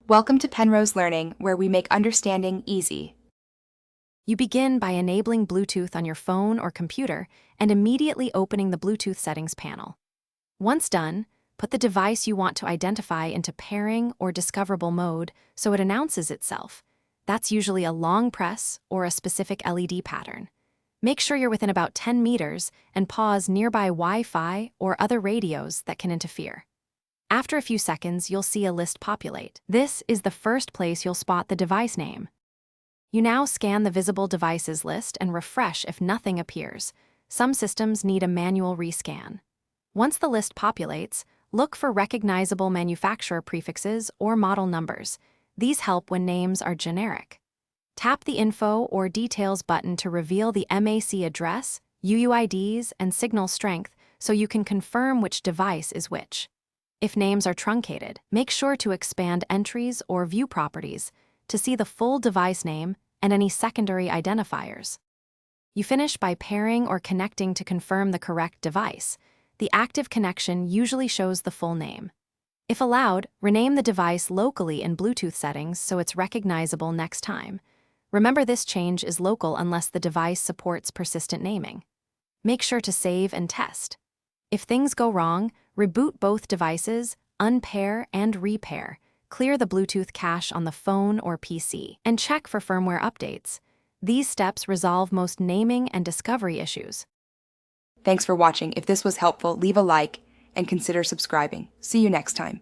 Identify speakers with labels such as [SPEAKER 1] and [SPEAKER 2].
[SPEAKER 1] Welcome to Penrose Learning, where we make understanding easy.
[SPEAKER 2] You begin by enabling Bluetooth on your phone or computer and immediately opening the Bluetooth settings panel. Once done, put the device you want to identify into pairing or discoverable mode so it announces itself. That's usually a long press or a specific LED pattern. Make sure you're within about 10 meters and pause nearby Wi-Fi or other radios that can interfere. After a few seconds, you'll see a list populate. This is the first place you'll spot the device name. You now scan the visible devices list and refresh if nothing appears. Some systems need a manual rescan. Once the list populates, look for recognizable manufacturer prefixes or model numbers. These help when names are generic. Tap the Info or Details button to reveal the MAC address, UUIDs, and signal strength so you can confirm which device is which. If names are truncated, make sure to expand Entries or View Properties to see the full device name and any secondary identifiers. You finish by pairing or connecting to confirm the correct device. The active connection usually shows the full name. If allowed, rename the device locally in Bluetooth settings so it's recognizable next time. Remember, this change is local unless the device supports persistent naming. Make sure to save and test. If things go wrong, reboot both devices, unpair and repair. Clear the Bluetooth cache on the phone or PC, and check for firmware updates. These steps resolve most naming and discovery issues.
[SPEAKER 1] Thanks for watching. If this was helpful, leave a like and consider subscribing. See you next time.